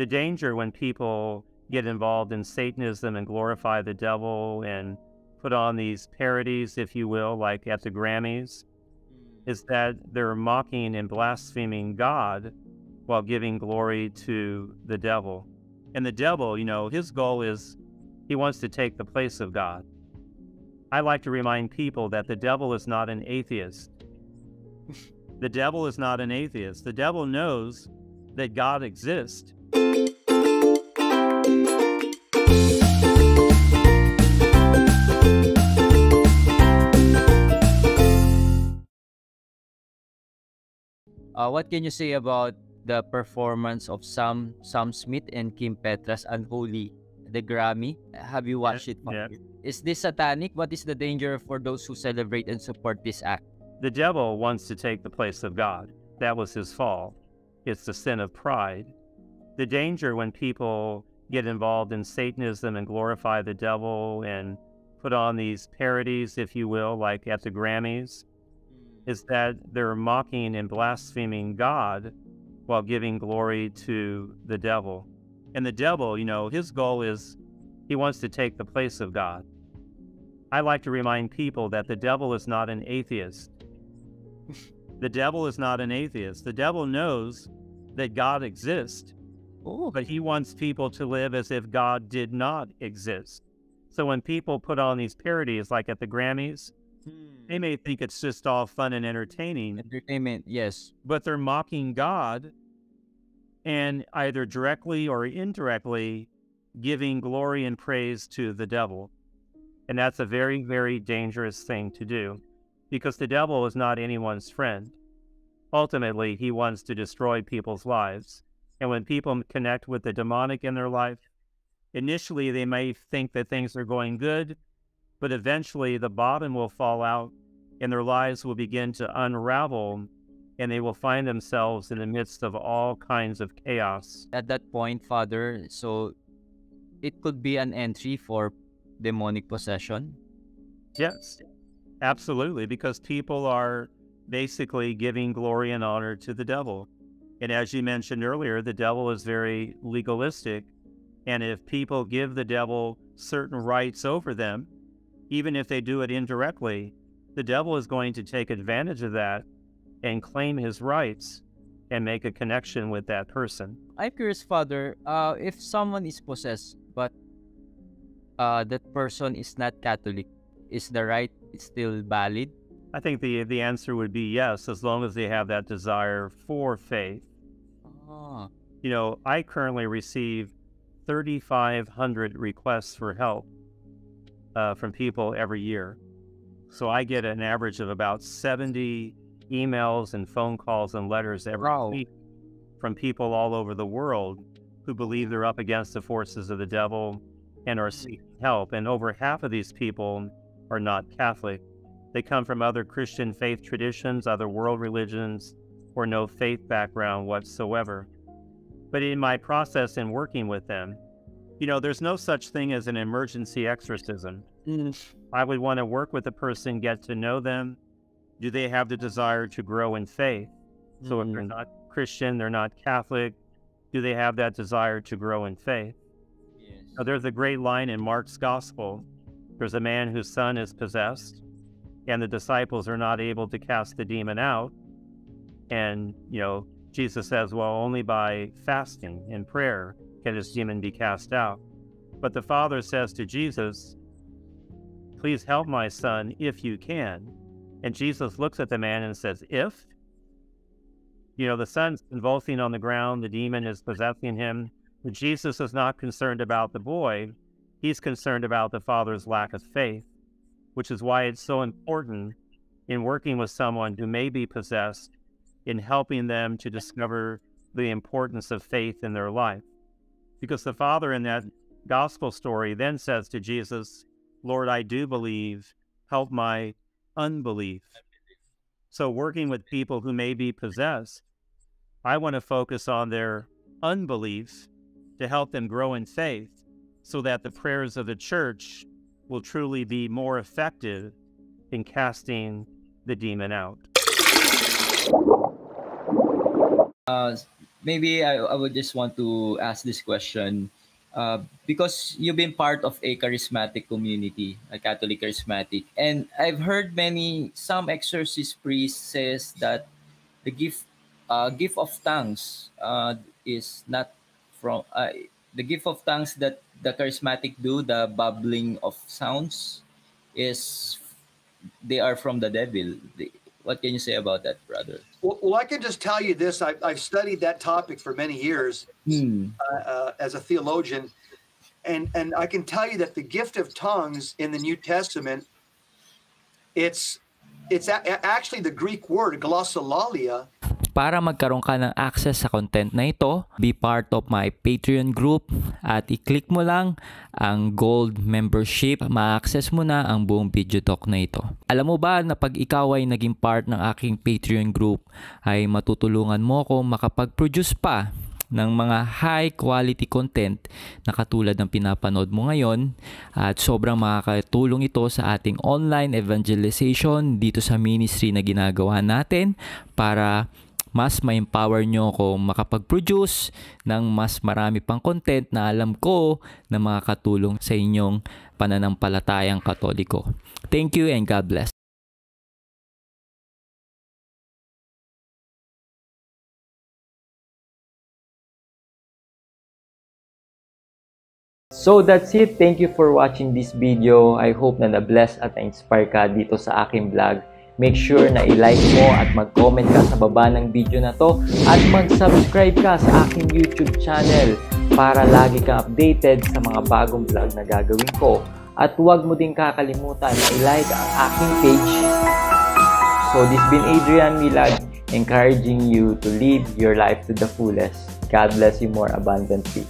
The danger when people get involved in Satanism and glorify the devil and put on these parodies, if you will, like at the Grammys, is that they're mocking and blaspheming God while giving glory to the devil. And the devil, his goal is he wants to take the place of God. I like to remind people that the devil is not an atheist. The devil is not an atheist. The devil knows that God exists. What can you say about the performance of Sam Smith and Kim Petras' Unholy, the Grammy? Have you watched it? Yeah. Is this satanic? What is the danger for those who celebrate and support this act? The devil wants to take the place of God. That was his fall. It's the sin of pride. The danger when people get involved in Satanism and glorify the devil and put on these parodies, if you will, like at the Grammys, is that they're mocking and blaspheming God while giving glory to the devil. And the devil, his goal is he wants to take the place of God. I like to remind people that the devil is not an atheist. The devil is not an atheist. The devil knows that God exists, but he wants people to live as if God did not exist. So when people put on these parodies, like at the Grammys, they may think it's just all fun and entertaining. Entertainment, yes. But they're mocking God and either directly or indirectly giving glory and praise to the devil. And that's a very, very dangerous thing to do, because the devil is not anyone's friend. Ultimately, he wants to destroy people's lives. And when people connect with the demonic in their life, initially they may think that things are going good, but eventually the bottom will fall out and their lives will begin to unravel, and they will find themselves in the midst of all kinds of chaos. At that point, Father, so it could be an entry for demonic possession? Yes, absolutely, because people are basically giving glory and honor to the devil. And as you mentioned earlier, the devil is very legalistic. And if people give the devil certain rights over them, even if they do it indirectly, the devil is going to take advantage of that and claim his rights and make a connection with that person. I'm curious, Father, if someone is possessed, but that person is not Catholic, is the right still valid? I think the answer would be yes, as long as they have that desire for faith. I currently receive 3,500 requests for help from people every year. So I get an average of about 70 emails and phone calls and letters every week from people all over the world who believe they're up against the forces of the devil and are seeking help. And over half of these people are not Catholic. They come from other Christian faith traditions, other world religions, or no faith background whatsoever. But in my process in working with them, there's no such thing as an emergency exorcism. I would want to work with the person, get to know them. Do they have the desire to grow in faith? So if they're not Christian, they're not Catholic, do they have that desire to grow in faith? Yes. Now, there's a great line in Mark's gospel. There's a man whose son is possessed, and the disciples are not able to cast the demon out. And, Jesus says, well, only by fasting and prayer can this demon be cast out. But the father says to Jesus, please help my son if you can. And Jesus looks at the man and says, if? The son's convulsing on the ground, the demon is possessing him. But Jesus is not concerned about the boy. He's concerned about the father's lack of faith, which is why it's so important in working with someone who may be possessed, in helping them to discover the importance of faith in their life. Because the father in that gospel story then says to Jesus, Lord, I do believe, help my unbelief. So working with people who may be possessed, I want to focus on their unbelief to help them grow in faith, so that the prayers of the church will truly be more effective in casting the demon out. maybe I would just want to ask this question. Because you've been part of a charismatic community, a Catholic charismatic, and I've heard some exorcist priests says that the gift of tongues is not from the gift of tongues that the charismatic do, the bubbling of sounds, is they are from the devil. What can you say about that, brother? Well, I can just tell you this. I've studied that topic for many years as a theologian, and I can tell you that the gift of tongues in the New Testament, it's actually the Greek word glossolalia. Para magkaroon ka ng access sa content na ito, be part of my Patreon group at i-click mo lang ang gold membership. Ma-access mo na ang buong video talk na ito. Alam mo ba na pag ikaw ay naging part ng aking Patreon group ay matutulungan mo ko makapag-produce pa ng mga high quality content na katulad ng pinapanood mo ngayon, at sobrang makakatulong ito sa ating online evangelization dito sa ministry na ginagawa natin para mas ma-empower nyo ako makapag-produce ng mas marami pang content na alam ko na makakatulong sa inyong pananampalatayang Katoliko. Thank you and God bless. So that's it. Thank you for watching this video. I hope na na-bless at na-inspire ka dito sa aking vlog. Make sure na i-like mo at mag-comment ka sa baba ng video na to at mag-subscribe ka sa aking YouTube channel para lagi kang updated sa mga bagong vlog na gagawin ko. At huwag mo din kakalimutan na i-like ang aking page. So this been Adrian, Milag, encouraging you to live your life to the fullest. God bless you more abundantly.